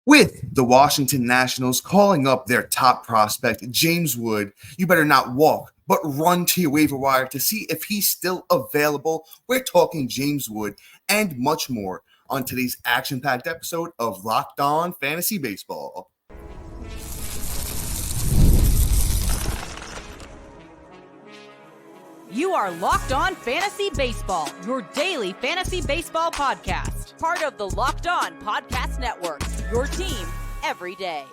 With the Washington Nationals calling up their top prospect, James Wood, you better not walk, but run to your waiver wire to see if he's still available. We're talking James Wood and much more on today's action-packed episode of Locked On Fantasy Baseball. You are Locked On Fantasy Baseball, your daily fantasy baseball podcast. Part of the Locked On Podcast Network, your team every day.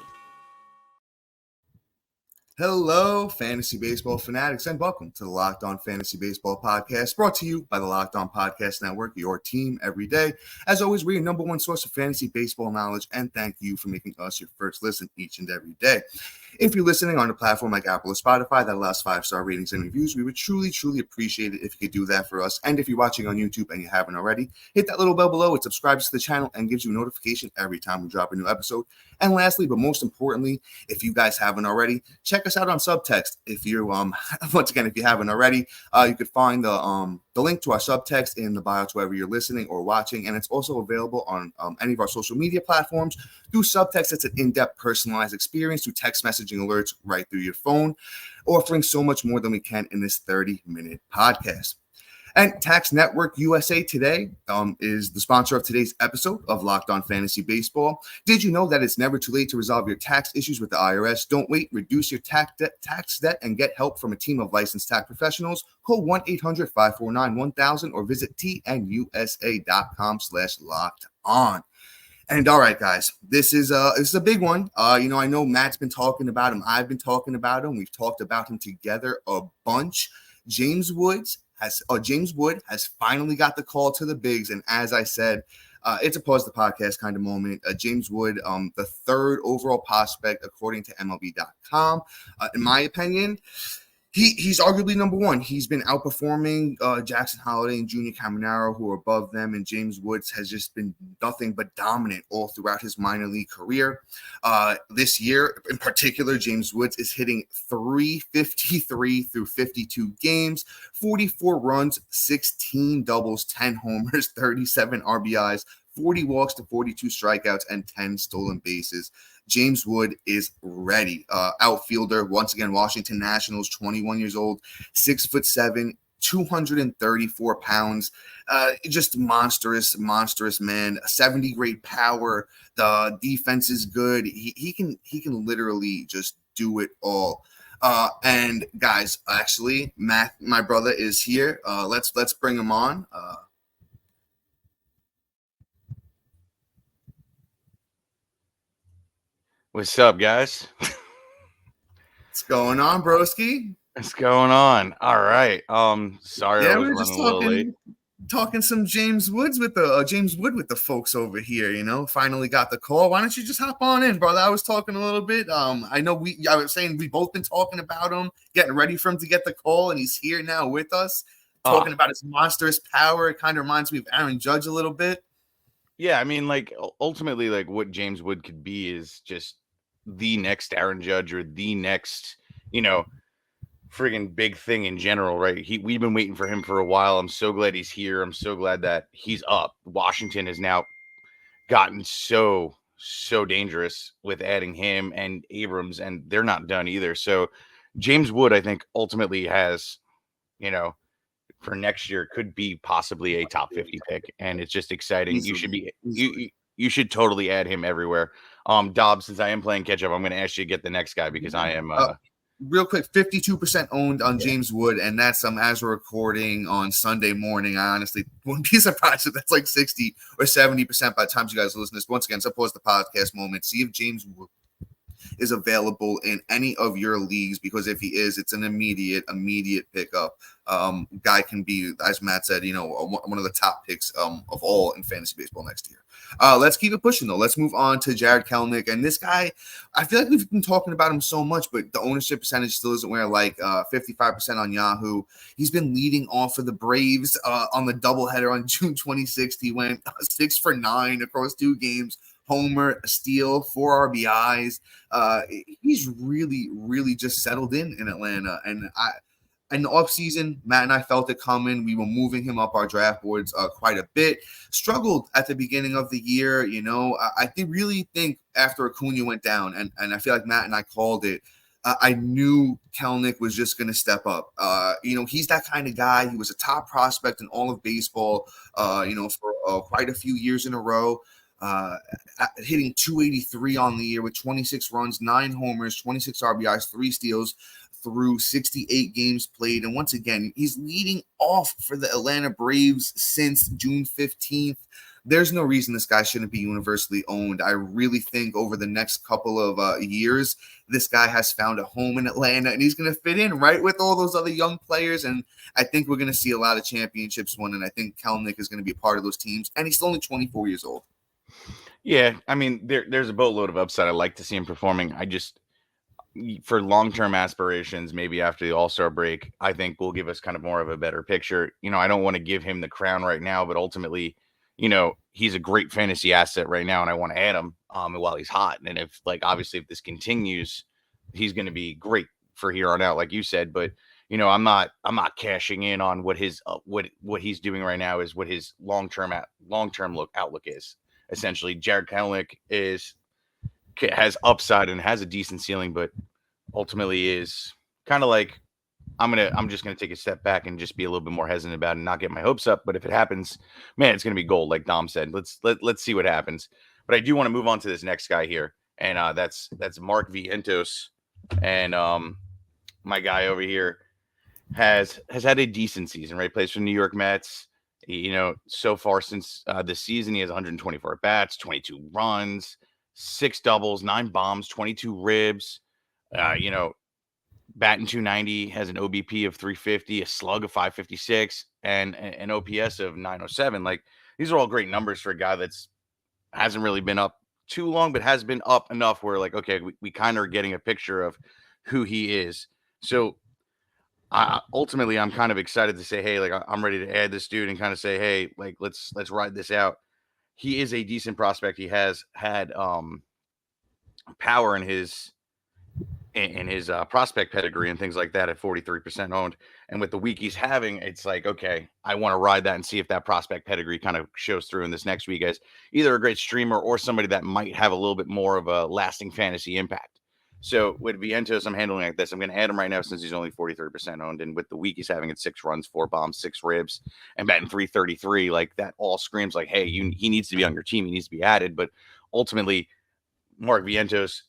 Hello, fantasy baseball fanatics, and welcome to the Locked On Fantasy Baseball podcast, brought to you by the Locked On Podcast Network, your team every day. As always, we're your number one source of fantasy baseball knowledge, and thank you for making us your first listen each and every day. If you're listening on a platform like Apple or Spotify that allows 5-star ratings and reviews, we would truly appreciate it if you could do that for us. And if you're watching on YouTube and you haven't already, hit that little bell below. It subscribes to the channel and gives you a notification every time we drop a new episode. And lastly, but most importantly, if you guys haven't already, check us out on Subtext. If you once again, if you haven't already, you could find the link to our Subtext in the bio to wherever you're listening or watching, and it's also available on any of our social media platforms. Through Subtext, it's an in-depth, personalized experience through text messaging alerts right through your phone, offering so much more than we can in this 30-minute podcast. And Tax Network USA Today is the sponsor of today's episode of Locked On Fantasy Baseball. Did you know that it's never too late to resolve your tax issues with the IRS? Don't wait. Reduce your tax debt and get help from a team of licensed tax professionals. Call 1-800-549-1000 or visit tnusa.com/locked-on. And all right, guys, this is a big one. I know Matt's been talking about him. I've been talking about him. We've talked about him together a bunch. James Wood has finally got the call to the bigs. And as I said, it's a pause the podcast kind of moment. James Wood, the third overall prospect, according to MLB.com. In my opinion, he's arguably number one. He's been outperforming Jackson Holliday and Junior Caminero, who are above them. And James Woods has just been nothing but dominant all throughout his minor league career. This year, in particular, James Woods is hitting .353 through 52 games, 44 runs, 16 doubles, 10 homers, 37 RBIs, 40 walks to 42 strikeouts, and 10 stolen bases. James Wood is ready. Outfielder, once again, Washington Nationals, 21 years old, 6'7", 234 pounds. Just monstrous man. 70 great power. The defense is good. He can literally just do it all. And guys, actually, Matt, my brother, is here. Let's bring him on. What's up, guys? What's going on, broski? What's going on? All right. Sorry, I was running a little late. Talking some James Wood with the folks over here. Finally got the call. Why don't you just hop on in, brother? I was talking a little bit. I was saying we both been talking about him, getting ready for him to get the call, and he's here now with us, talking about his monstrous power. It kind of reminds me of Aaron Judge a little bit. Yeah, I mean, ultimately, what James Wood could be is just the next Aaron Judge or the next, friggin' big thing in general, right? We've been waiting for him for a while. I'm so glad he's here. I'm so glad that he's up. Washington has now gotten so dangerous with adding him and Abrams, and they're not done either. So James Wood, I think, ultimately has, for next year could be possibly a top 50 pick, and it's just exciting. You should totally add him everywhere. Dobbs, since I am playing catch up, I'm going to ask you to get the next guy because I am real quick, 52% owned on James Wood, and that's as we're recording on Sunday morning. I honestly wouldn't be surprised if that's like 60 or 70% by the time you guys listen to this. Once again, suppose the podcast moment. See if James Wood is available in any of your leagues, because if he is, it's an immediate pickup. Guy can be, as Matt said, one of the top picks of all in fantasy baseball next year. Let's keep it pushing, though. Let's move on to Jared Kelenic. And this guy, I feel like we've been talking about him so much, but the ownership percentage still isn't where 55% on Yahoo. He's been leading off for the Braves on the doubleheader on June 26th. He went 6 for 9 across 2 games. Homer, a steal, 4 RBIs. He's really just settled in Atlanta. And In the offseason, Matt and I felt it coming. We were moving him up our draft boards quite a bit. Struggled at the beginning of the year. I really think after Acuna went down, and I feel like Matt and I called it, I knew Kelenic was just going to step up. He's that kind of guy. He was a top prospect in all of baseball, for quite a few years in a row. Hitting 283 on the year with 26 runs, 9 homers, 26 RBIs, 3 steals through 68 games played. And once again, he's leading off for the Atlanta Braves since June 15th. There's no reason this guy shouldn't be universally owned. I really think over the next couple of years, this guy has found a home in Atlanta, and he's going to fit in right with all those other young players. And I think we're going to see a lot of championships won, and I think Kelenic is going to be a part of those teams. And he's only 24 years old. Yeah, I mean, there's a boatload of upside. I like to see him performing. For long-term aspirations, maybe after the All-Star break, I think will give us kind of more of a better picture. I don't want to give him the crown right now, but ultimately, he's a great fantasy asset right now, and I want to add him while he's hot. And obviously, if this continues, he's going to be great for here on out, like you said. But I'm not cashing in on what his what he's doing right now is what his long-term outlook is. Essentially, Jared Kelenic has upside and has a decent ceiling, but ultimately is kind of like I'm just gonna take a step back and just be a little bit more hesitant about it and not get my hopes up. But if it happens, man, it's gonna be gold, like Dom said. Let's see what happens. But I do want to move on to this next guy here, and that's Mark Vientos, and my guy over here has had a decent season, right? Plays for the New York Mets. So far since this season, he has 124 at-bats, 22 runs, 6 doubles, 9 bombs, 22 ribs. Batting 290, has an OBP of 350, a slug of 556, and an OPS of 907. Like, these are all great numbers for a guy that's hasn't really been up too long, but has been up enough where, like, okay, we kind of are getting a picture of who he is. So ultimately, I'm kind of excited to say, hey, like, I'm ready to add this dude and kind of say, hey, like, let's ride this out. He is a decent prospect. He has had power in his prospect pedigree and things like that at 43% owned. And with the week he's having, it's like, okay, I want to ride that and see if that prospect pedigree kind of shows through in this next week as either a great streamer or somebody that might have a little bit more of a lasting fantasy impact. So with Vientos, I'm handling like this. I'm going to add him right now since he's only 43% owned. And with the week he's having at 6 runs, 4 bombs, 6 ribs, and batting 333, like, that all screams like, hey, he needs to be on your team. He needs to be added. But ultimately, Mark Vientos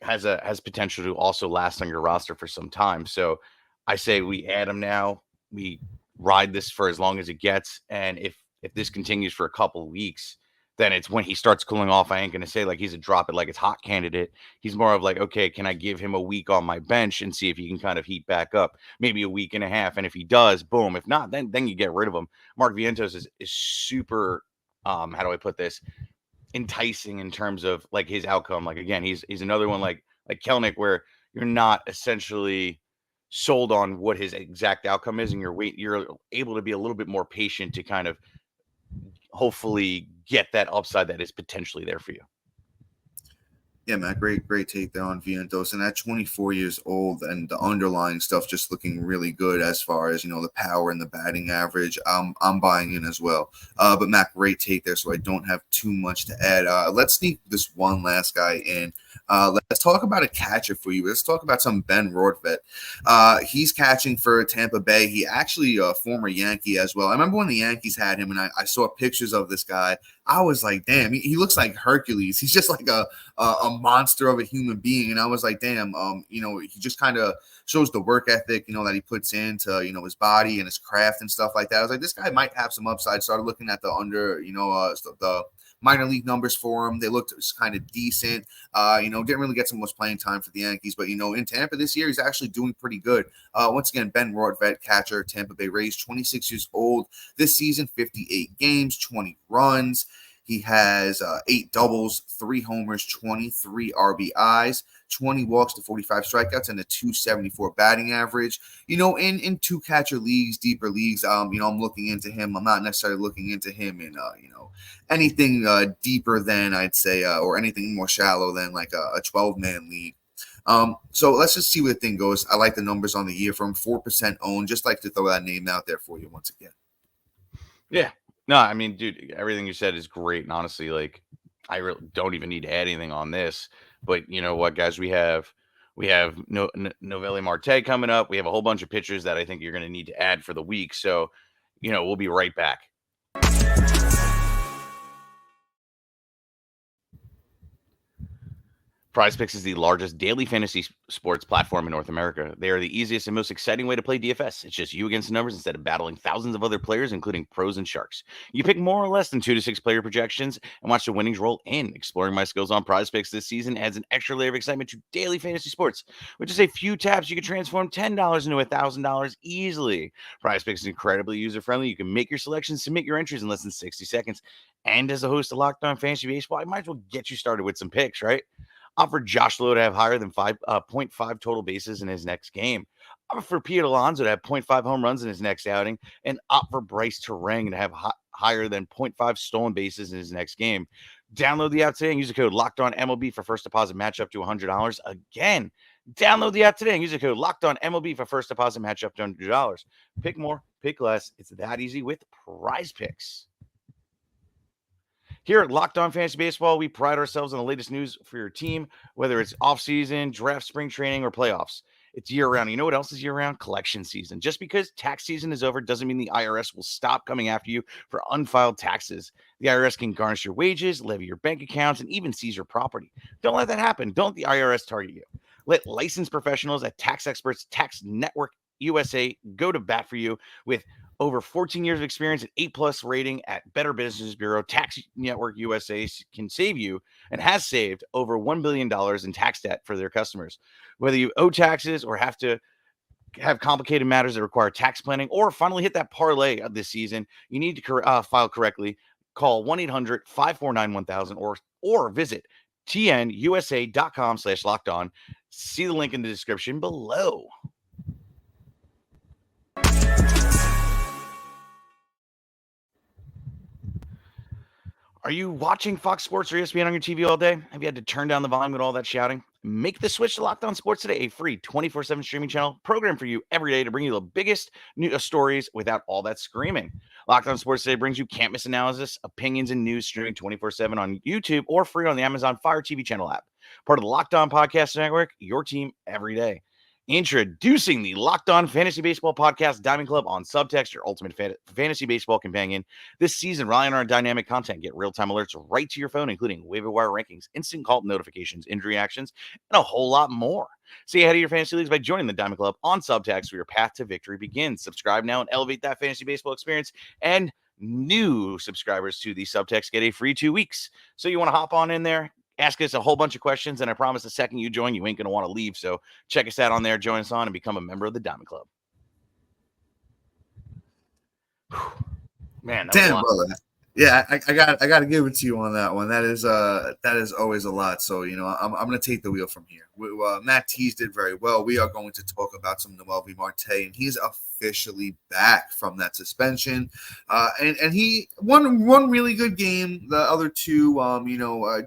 has potential to also last on your roster for some time. So I say we add him now. We ride this for as long as it gets. And if this continues for a couple of weeks, then it's when he starts cooling off. I ain't going to say like he's a drop it like it's hot candidate. He's more of like, okay, can I give him a week on my bench and see if he can kind of heat back up, maybe a week and a half. And if he does, boom. If not, then you get rid of him. Mark Vientos is super, how do I put this? Enticing in terms of like his outcome. Like, again, he's another one like Kelenic, where you're not essentially sold on what his exact outcome is, and you're able to be a little bit more patient to kind of hopefully get that upside that is potentially there for you. Yeah, man, great take there on Vientos. And at 24 years old, and the underlying stuff just looking really good as far as, the power and the batting average. I'm buying in as well. But Matt, great take there, so I don't have too much to add. Let's sneak this one last guy in. Let's talk about a catcher for you. Let's talk about some Ben Rortvedt. He's catching for Tampa Bay. He actually a former Yankee as well. I remember when the Yankees had him, and I saw pictures of this guy. I was like, damn, he looks like Hercules. He's just like a monster of a human being. And I was like, damn, he just kind of shows the work ethic, that he puts into, his body and his craft and stuff like that. I was like, this guy might have some upside. Started looking at the minor league numbers for him. They looked kind of decent. Didn't really get so much playing time for the Yankees, but in Tampa this year, he's actually doing pretty good. Once again, Ben Rortvedt, catcher, Tampa Bay Rays, 26 years old this season, 58 games, 20 runs. He has 8 doubles, 3 homers, 23 RBIs, 20 walks to 45 strikeouts, and a 274 batting average. In 2 catcher leagues, deeper leagues, I'm looking into him. I'm not necessarily looking into him in, anything deeper than I'd say, or anything more shallow than like a 12-man league. So let's just see where the thing goes. I like the numbers on the year from 4% owned. Just like to throw that name out there for you once again. Yeah. No, I mean, dude, everything you said is great. And honestly, like, I really don't even need to add anything on this. But you know what, guys? We have Novelli Marte coming up. We have a whole bunch of pitchers that I think you're going to need to add for the week. So, we'll be right back. PrizePicks is the largest daily fantasy sports platform in North America. They are the easiest and most exciting way to play DFS. It's just you against the numbers instead of battling thousands of other players, including pros and sharks. You pick more or less than 2 to 6 player projections and watch the winnings roll in. Exploring my skills on PrizePicks this season adds an extra layer of excitement to daily fantasy sports. With just a few taps, you can transform $10 into $1,000 easily. PrizePicks is incredibly user-friendly. You can make your selections, submit your entries in less than 60 seconds. And as a host of Locked On Fantasy Baseball, I might as well get you started with some picks, right? Opt for Josh Lowe to have higher than 0.5 total bases in his next game. Opt for Pete Alonso to have 0.5 home runs in his next outing. And opt for Bryce Terang to have higher than 0.5 stolen bases in his next game. Download the app today and use the code LOCKEDONMLB for first deposit match up to $100. Again, download the app today and use the code LOCKEDONMLB for first deposit match up to $100. Pick more, pick less. It's that easy with PrizePicks. Here at Locked On Fantasy Baseball, we pride ourselves on the latest news for your team, whether it's offseason, draft, spring training, or playoffs. It's year-round. You know what else is year-round? Collection season. Just because tax season is over doesn't mean the IRS will stop coming after you for unfiled taxes. The IRS can garnish your wages, levy your bank accounts, and even seize your property. Don't let that happen. Don't let the IRS target you. Let licensed professionals at Tax Experts Tax Network USA go to bat for you with over 14 years of experience and 8+ rating at Better Business Bureau. Tax Network USA can save you and has saved over $1 billion in tax debt for their customers. Whether you owe taxes or have to have complicated matters that require tax planning or finally hit that parlay of this season, you need to file correctly. Call 1-800-549-1000 or visit tnusa.com/lockedon. See the link in the description below. Are you watching Fox Sports or ESPN on your TV all day? Have you had to turn down the volume with all that shouting? Make the switch to Locked On Sports today, a free 24/7 streaming channel program for you every day to bring you the biggest news stories without all that screaming. Locked On Sports Today brings you can't miss analysis, opinions, and news streaming 24/7 on YouTube or free on the Amazon Fire TV channel app. Part of the Locked On Podcast Network, your team every day. Introducing the Locked On Fantasy Baseball Podcast Diamond Club on Subtext, your ultimate fantasy baseball companion. This season, relying on our dynamic content, get real-time alerts right to your phone, including waiver wire rankings, instant call notifications, injury actions, and a whole lot more. Stay ahead of your fantasy leagues by joining the Diamond Club on Subtext, where your path to victory begins. Subscribe now and elevate that fantasy baseball experience. And new subscribers to the Subtext get a free 2 weeks. So you want to hop on in there, ask us a whole bunch of questions, and I promise the second you join, you ain't going to want to leave. So check us out on there, join us on, and become a member of the Diamond Club. Whew. Man, that was a lot. Brother. Yeah, I got to give it to you on that one. That is always a lot. So I'm going to take the wheel from here. Matt Tees did very well. We are going to talk about some Noelvi Marte, and he's officially back from that suspension. And he won one really good game. The other two,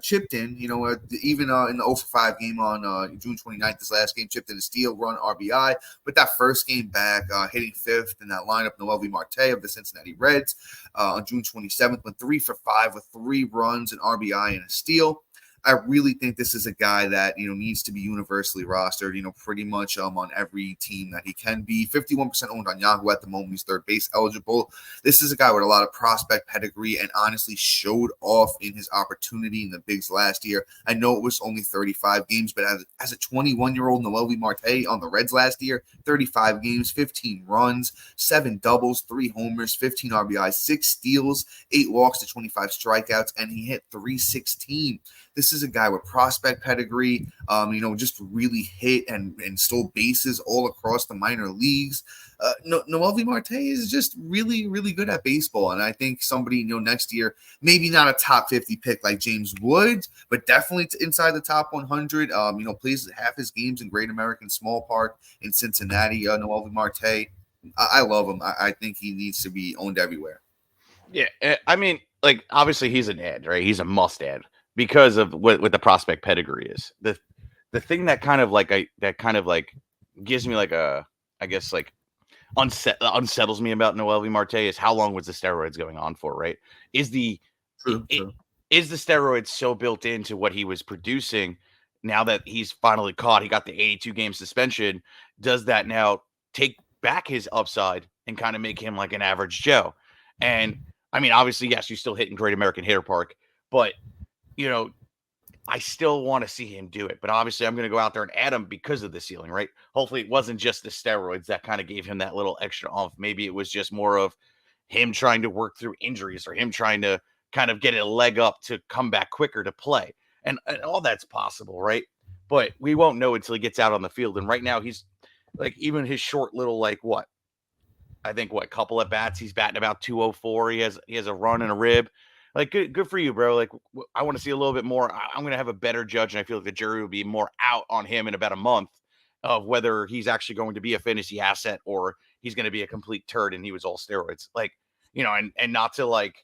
chipped in. Even in the 0-for-5 game on June 29th, this last game, chipped in a steal, run, RBI. But that first game back, hitting fifth in that lineup, Noelvi Marte of the Cincinnati Reds on June 27th. Went 3 for 5 with 3 runs, an RBI, and a steal. I really think this is a guy that needs to be universally rostered. Pretty much on every team that he can be. 51% owned on Yahoo at the moment. He's third base eligible. This is a guy with a lot of prospect pedigree and honestly showed off in his opportunity in the bigs last year. I know it was only 35 games, but as a 21-year-old Noelvi Marte on the Reds last year, 35 games, 15 runs, 7 doubles, 3 homers, 15 RBIs, 6 steals, 8 walks to 25 strikeouts, and he hit .316. This is a guy with prospect pedigree, just really hit and stole bases all across the minor leagues. Noelvi Marte is just really, really good at baseball. And I think somebody, next year, maybe not a top 50 pick like James Woods, but definitely inside the top 100, plays half his games in Great American Small Park in Cincinnati, Noelvi Marte. I love him. I think he needs to be owned everywhere. Yeah. I mean, obviously he's an ad, right? He's a must add. Because of what the prospect pedigree is. the thing that kind of like gives me like a, I guess, like unsettles me about Noel V. Marte is how long was the steroids going on for, right? Is the True. is the steroids so built into what he was producing now that he's finally caught? He got the 82 game suspension. Does that now take back his upside and kind of make him like an average Joe? And I mean, obviously, yes, you're still hitting Great American Hitter Park, but you know, I still want to see him do it. But obviously, I'm going to go out there and add him because of the ceiling, right? Hopefully, it wasn't just the steroids that kind of gave him that little extra off. Maybe it was just more of him trying to work through injuries or him trying to kind of get a leg up to come back quicker to play. And all that's possible, right? But we won't know until he gets out on the field. And right now, he's like, even his short little, like, what? I think what couple at bats he's batting about 204. He has a run and a rib. Like good for you, bro. Like I want to see a little bit more. I'm going to have a better judge, and I feel like the jury will be more out on him in about a month of whether he's actually going to be a fantasy asset or he's going to be a complete turd and he was all steroids. Like, you know, and not to like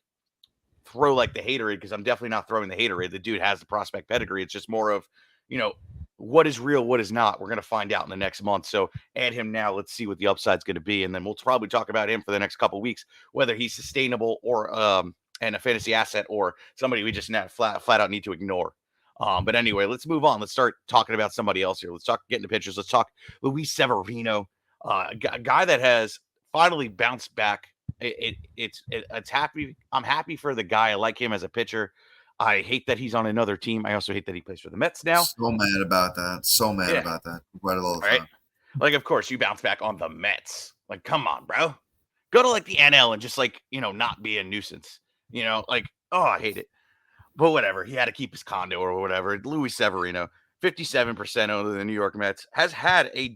throw like the haterade, because I'm definitely not throwing the haterade. The dude has the prospect pedigree. It's just more of, you know, what is real, what is not. We're going to find out in the next month. So add him now. Let's see what the upside's going to be. And then we'll probably talk about him for the next couple of weeks, whether he's sustainable or and a fantasy asset or somebody we just flat out need to ignore. But anyway, let's move on. Let's start talking about somebody else here. Let's talk getting to pitchers. Let's talk Luis Severino, a guy that has finally bounced back. It's happy. I'm happy for the guy. I like him as a pitcher. I hate that he's on another team. I also hate that he plays for the Mets now. So mad about that. So mad Yeah. about that. Right all the Right? time. Like, of course, you bounce back on the Mets. Like, come on, bro. Go to like the NL and just like, you know, not be a nuisance. You know, like, oh, I hate it. But whatever. He had to keep his condo or whatever. Luis Severino, 57% owned the New York Mets, has had a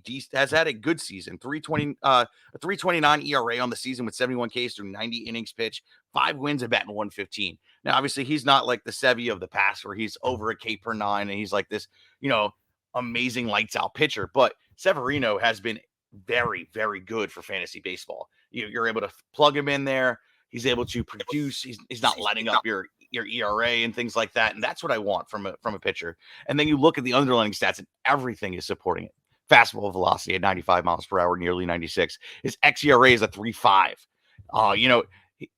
good season. 329 ERA on the season with 71 Ks through 90 innings pitched, 5 wins and batting 115. Now, obviously, he's not like the Sevy of the past where he's over a K per 9 and he's like this, you know, amazing lights out pitcher. But Severino has been very, very good for fantasy baseball. You're able to plug him in there. He's able to produce. He's not letting up your ERA and things like that. And that's what I want from a pitcher. And then you look at the underlying stats and everything is supporting it. Fastball velocity at 95 miles per hour, nearly 96. His xERA is a 3.5. You know,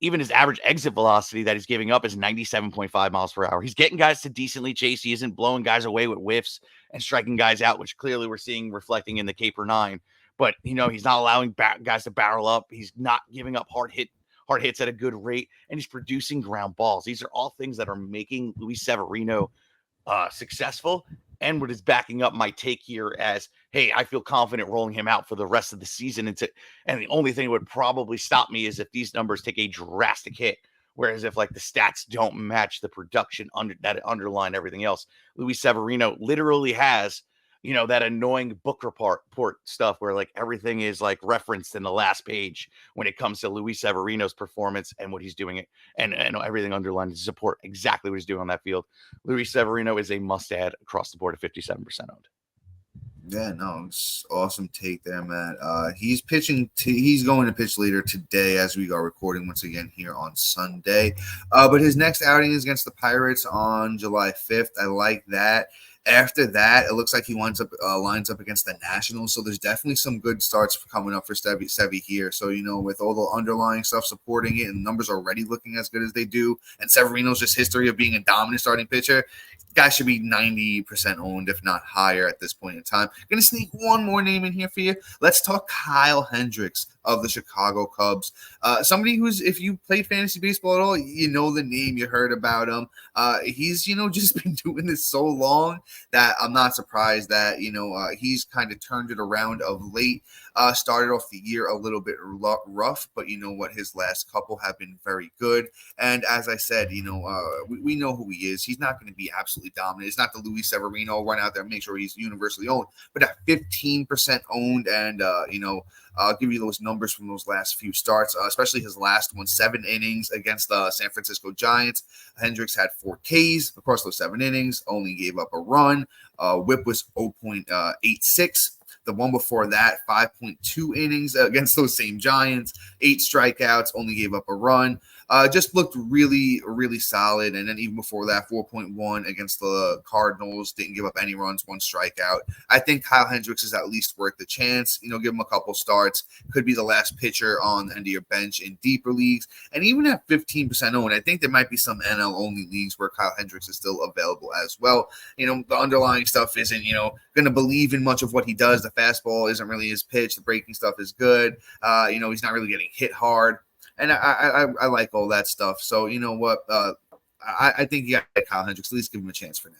even his average exit velocity that he's giving up is 97.5 miles per hour. He's getting guys to decently chase. He isn't blowing guys away with whiffs and striking guys out, which clearly we're seeing reflecting in the K per 9. But, you know, he's not allowing guys to barrel up. He's not giving up hard hits at a good rate, and he's producing ground balls. These are all things that are making Luis Severino successful, and what is backing up my take here as, hey, I feel confident rolling him out for the rest of the season. And the only thing that would probably stop me is if these numbers take a drastic hit, whereas if like the stats don't match the production that underline everything else. Luis Severino literally has, you know, that annoying book report stuff where like everything is like referenced in the last page when it comes to Luis Severino's performance and what he's doing and everything underlined to support exactly what he's doing on that field. Luis Severino is a must add across the board at 57% owned. Yeah, no, it's awesome take there, Matt. He's pitching. He's going to pitch later today as we are recording once again here on Sunday. But his next outing is against the Pirates on July 5th. I like that. After that, it looks like he lines up against the Nationals. So there's definitely some good starts coming up for Sevy here. So, you know, with all the underlying stuff supporting it and numbers already looking as good as they do, and Severino's just history of being a dominant starting pitcher, guy should be 90% owned, if not higher at this point in time. Going to sneak one more name in here for you. Let's talk Kyle Hendricks of the Chicago Cubs. Somebody who's, if you played fantasy baseball at all, you know the name, you heard about him. He's, you know, just been doing this so long that I'm not surprised that, you know, he's kind of turned it around of late. Started off the year a little bit rough, but you know what? His last couple have been very good. And as I said, you know, we know who he is. He's not going to be absolutely dominant. It's not the Luis Severino run out there and make sure he's universally owned, but at 15% owned. And, you know, I'll give you those numbers from those last few starts, especially his last one, 7 innings against the San Francisco Giants. Hendricks had 4 Ks across those 7 innings, only gave up a run. Whip was 0.86. The one before that, 5.2 innings against those same Giants, 8 strikeouts, only gave up a run. Just looked really, really solid. And then even before that, 4.1 against the Cardinals, didn't give up any runs, one strikeout. I think Kyle Hendricks is at least worth the chance. Give him a couple starts. Could be the last pitcher on the end of your bench in deeper leagues. And even at 15% owned, I think there might be some NL only leagues where Kyle Hendricks is still available as well. The underlying stuff isn't, going to believe in much of what he does. The fastball isn't really his pitch. The breaking stuff is good. He's not really getting hit hard. And I like all that stuff. So, you know what? I think you got Kyle Hendricks. At least give him a chance for now.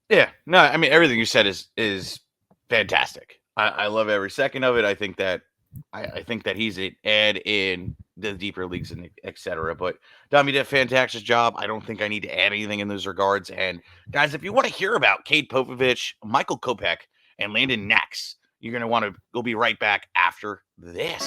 Yeah. No, I mean, everything you said is fantastic. I love every second of it. I think that he's an add in the deeper leagues and et cetera. But Dami did a fantastic job. I don't think I need to add anything in those regards. And guys, if you want to hear about Cade Povich, Michael Kopech, and Landon Knox, you're going to want to go be right back after this.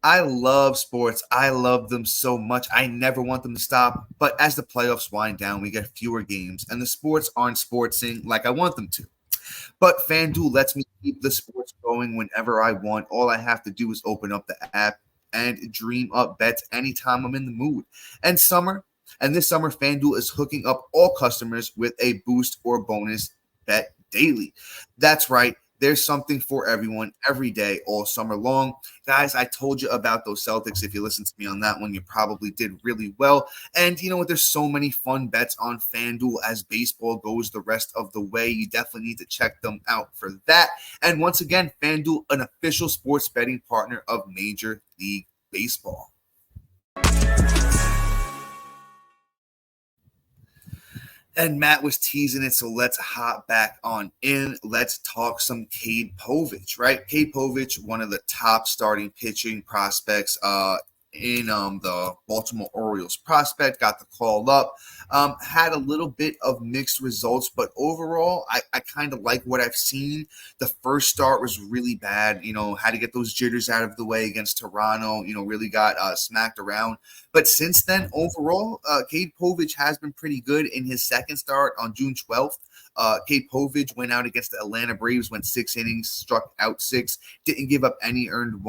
I love sports. I love them so much. I never want them to stop. But as the playoffs wind down, we get fewer games, and the sports aren't sportsing like I want them to. But FanDuel lets me keep the sports going whenever I want. All I have to do is open up the app and dream up bets anytime I'm in the mood. And this summer, FanDuel is hooking up all customers with a boost or bonus bet daily. That's right. There's something for everyone every day, all summer long. Guys, I told you about those Celtics. If you listened to me on that one, you probably did really well. And you know what? There's so many fun bets on FanDuel as baseball goes the rest of the way. You definitely need to check them out for that. And once again, FanDuel, an official sports betting partner of Major League Baseball. And Matt was teasing it, so let's hop back on in. Let's talk some Cade Povich, right? Cade Povich, one of the top starting pitching prospects in the Baltimore Orioles prospect, got the call up, had a little bit of mixed results, but overall, I kind of like what I've seen. The first start was really bad, had to get those jitters out of the way against Toronto, really got smacked around. But since then, overall, Cade Povich has been pretty good. In his second start on June 12th, Cade Povich went out against the Atlanta Braves, went 6 innings, struck out 6, didn't give up any earned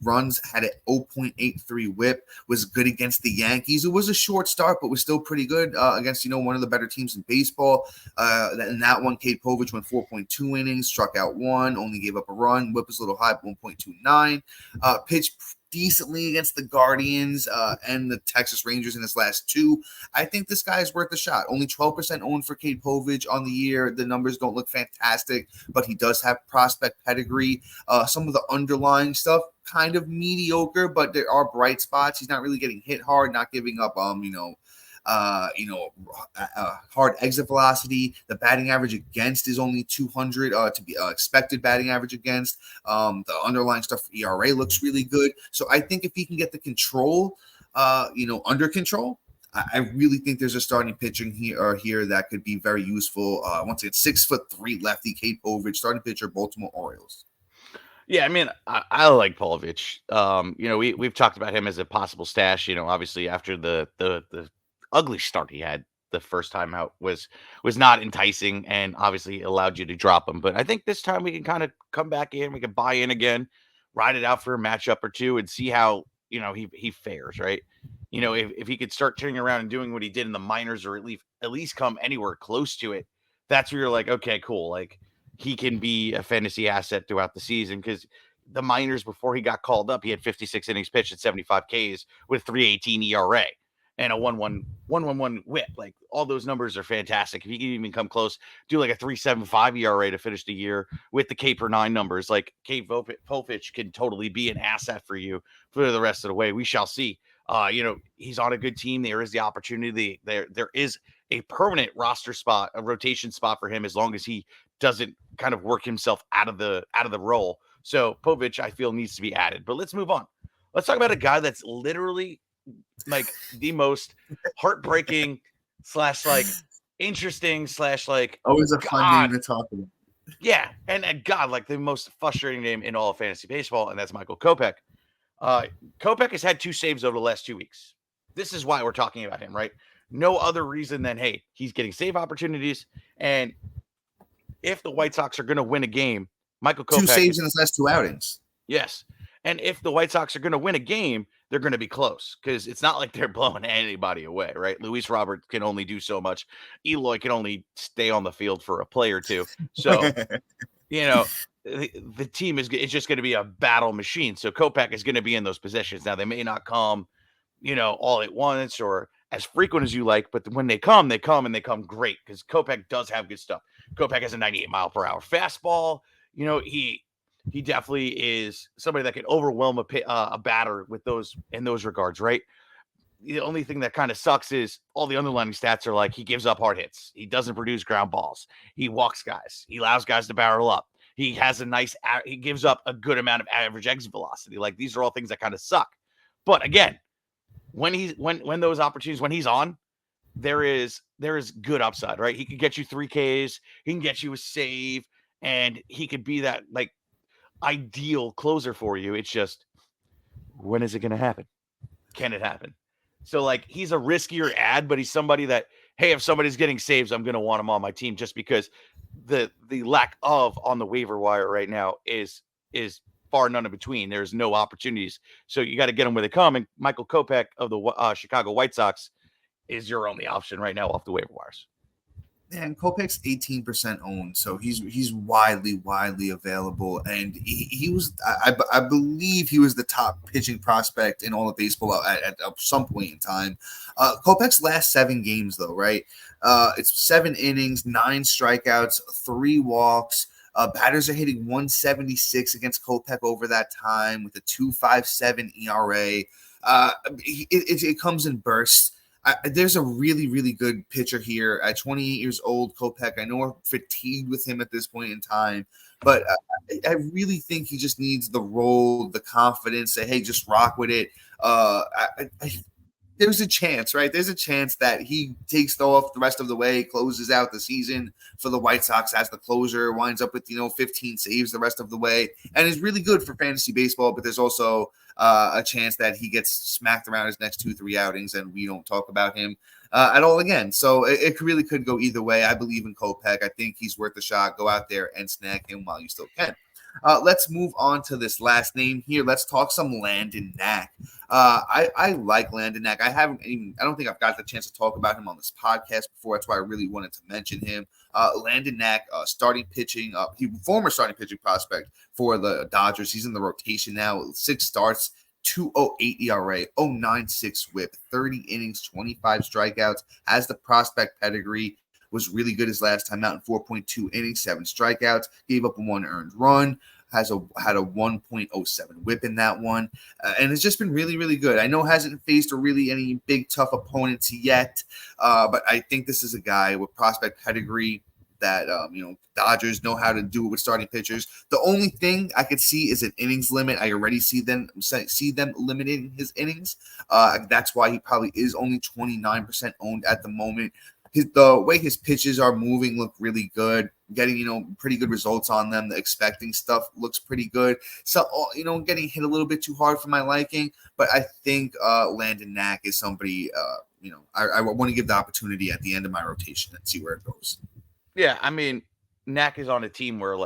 runs, had an 0.83 whip, was good against the Yankees. It was a short start, but was still pretty good against, one of the better teams in baseball. In that one, Cade Povich went 4.2 innings, struck out 1, only gave up a run. Whip was a little high, 1.29. Pitched decently against the Guardians and the Texas Rangers in his last 2. I think this guy is worth a shot. Only 12% owned for Cade Povich on the year. The numbers don't look fantastic, but he does have prospect pedigree. Some of the underlying stuff, kind of mediocre, but there are bright spots. He's not really getting hit hard, not giving up, hard exit velocity. The batting average against is only 200 to be expected batting average against. The underlying stuff for ERA looks really good. So I think if he can get the control, under control, I really think there's a starting pitcher here that could be very useful. Once again, 6'3" lefty, Cade Povich, starting pitcher, Baltimore Orioles. Yeah, I mean, I like Povich. We've talked about him as a possible stash. Obviously after the ugly start he had the first time out was not enticing, and obviously allowed you to drop him. But I think this time we can kind of come back in. We can buy in again, ride it out for a matchup or two, and see how he fares. Right? If he could start turning around and doing what he did in the minors, or at least come anywhere close to it, that's where you're like, okay, cool. Like, he can be a fantasy asset throughout the season, because the minors, before he got called up, he had 56 innings pitched at 75 Ks with 3.18 ERA and a 1.11 whip. Like, all those numbers are fantastic. If he can even come close, do like a 3.75 ERA to finish the year with the K per 9 numbers, like Cade Povich can totally be an asset for you for the rest of the way. We shall see. He's on a good team. There is the opportunity. There is a permanent roster spot, a rotation spot for him, as long as he doesn't kind of work himself out of the role. So Povich, I feel, needs to be added. But let's move on. Let's talk about a guy that's literally like the most heartbreaking / like interesting / like always a fun name to talk about. Yeah, and God, like the most frustrating name in all of fantasy baseball, and that's Michael Kopech. Kopech has had 2 saves over the last 2 weeks. This is why we're talking about him, right? No other reason than, hey, he's getting save opportunities, and if the White Sox are going to win a game, Michael Kopech 2 saves in his last 2 outings. Yes. And if the White Sox are going to win a game, they're going to be close because it's not like they're blowing anybody away, right? Luis Robert can only do so much. Eloy can only stay on the field for a play or two. So, the team it's just going to be a battle machine. So Kopech is going to be in those positions. Now, they may not come, all at once or as frequent as you like, but when they come and they come great because Kopech does have good stuff. Kopech has a 98-mile-per-hour fastball. He definitely is somebody that can overwhelm a batter with in those regards, right? The only thing that kind of sucks is all the underlying stats are like he gives up hard hits. He doesn't produce ground balls. He walks guys. He allows guys to barrel up. He has he gives up a good amount of average exit velocity. Like these are all things that kind of suck. But again, when those opportunities, when he's on, there is good upside, right? He could get you 3Ks. He can get you a save, and he could be that like ideal closer for you. It's just, when is it going to happen? Can it happen? So like he's a riskier ad, but he's somebody that, hey, if somebody's getting saves, I'm going to want him on my team just because the lack of on the waiver wire right now is far none in between. There's no opportunities. So you got to get them where they come. And Michael Kopech of the Chicago White Sox is your only option right now off the waiver wires. And Kopech's 18% owned, so he's widely available, and he was I believe he was the top pitching prospect in all of baseball at some point in time. Kopech's last 7 games, though, right? It's 7 innings, 9 strikeouts, 3 walks. Batters are hitting 176 against Kopech over that time with a 2.57 ERA. It comes in bursts. There's a really good pitcher here at 28 years old, Kopech. I know we're fatigued with him at this point in time, but I really think he just needs the role, the confidence, say, hey, just rock with it. There's a chance, right? There's a chance that he takes off the rest of the way, closes out the season for the White Sox as the closer, winds up with 15 saves the rest of the way, and is really good for fantasy baseball. But there's also a chance that he gets smacked around his next 2-3 outings, and we don't talk about him at all again. So it really could go either way. I believe in Kopech. I think he's worth a shot. Go out there and snag him while you still can. Let's move on to this last name here. Let's talk some Landon Knack. I like Landon Knack. I don't think I've got the chance to talk about him on this podcast before. That's why I really wanted to mention him. Landon Knack, former starting pitching prospect for the Dodgers. He's in the rotation now. 6 starts, 2.08 ERA, 0.96 WHIP, 30 innings, 25 strikeouts. Has the prospect pedigree. Was really good his last time out in 4.2 innings, 7 strikeouts, gave up 1 earned run, had a 1.07 whip in that one, and it's just been really good. I know hasn't faced any big tough opponents yet, but I think this is a guy with prospect pedigree that Dodgers know how to do it with starting pitchers. The only thing I could see is an innings limit. I already see them limiting his innings. That's why he probably is only 29% owned at the moment. The way his pitches are moving look really good, getting, pretty good results on them. The expecting stuff looks pretty good. So, getting hit a little bit too hard for my liking, but I think Landon Knack is somebody, I want to give the opportunity at the end of my rotation and see where it goes. Yeah, I mean, Knack is on a team where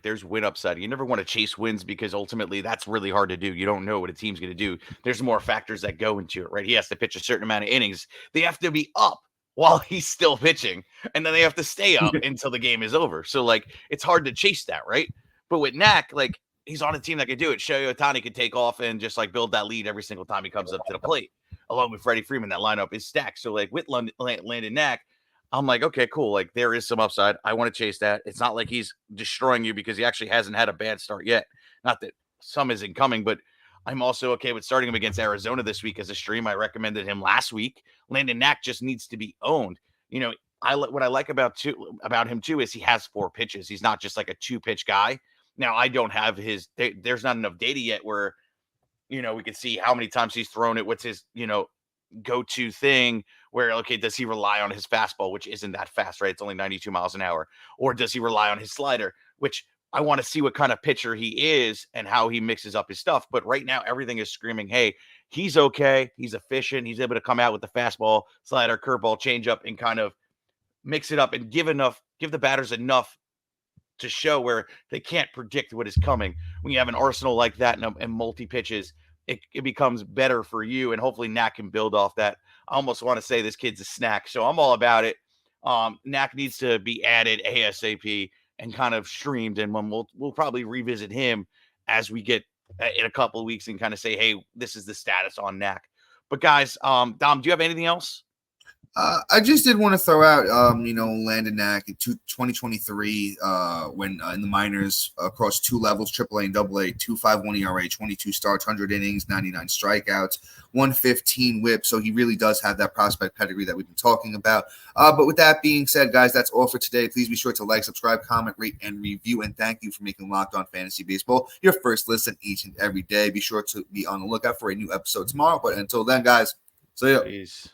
there's win upside. You never want to chase wins because ultimately that's really hard to do. You don't know what a team's going to do. There's more factors that go into it, right? He has to pitch a certain amount of innings. They have to be up while he's still pitching, and then they have to stay up until the game is over. So, it's hard to chase that, right? But with Knack, he's on a team that can do it. Shohei Ohtani could take off and just, build that lead every single time he comes up to the plate, along with Freddie Freeman. That lineup is stacked. So, with Landon Knack, I'm like, okay, cool. There is some upside. I want to chase that. It's not like he's destroying you because he actually hasn't had a bad start yet. Not that some isn't coming, but I'm also okay with starting him against Arizona this week as a stream. I recommended him last week. Landon Knack just needs to be owned. What I like about him too is he has 4 pitches. He's not just like a 2-pitch guy. Now I don't have there's not enough data yet where, we could see how many times he's thrown it. What's his, go-to thing where, okay, does he rely on his fastball, which isn't that fast, right? It's only 92 miles an hour. Or does he rely on his slider, which I want to see what kind of pitcher he is and how he mixes up his stuff. But right now, everything is screaming, hey, he's okay. He's efficient. He's able to come out with the fastball, slider, curveball, changeup, and kind of mix it up and give the batters enough to show where they can't predict what is coming. When you have an arsenal like that and multi pitches, it becomes better for you, and hopefully Knack can build off that. I almost want to say this kid's a snack, so I'm all about it. Knack needs to be added ASAP and kind of streamed, and when we'll probably revisit him as we get in a couple of weeks and kind of say, hey, this is the status on Knack. But guys, Dom, do you have anything else? I just did want to throw out, Landon Knack in 2023 when in the minors across two levels, AAA and AA, 2.51 ERA, 22 starts, 100 innings, 99 strikeouts, 115 whip. So he really does have that prospect pedigree that we've been talking about. But with that being said, guys, that's all for today. Please be sure to like, subscribe, comment, rate, and review. And thank you for making Locked On Fantasy Baseball your first listen each and every day. Be sure to be on the lookout for a new episode tomorrow. But until then, guys, see ya. Peace.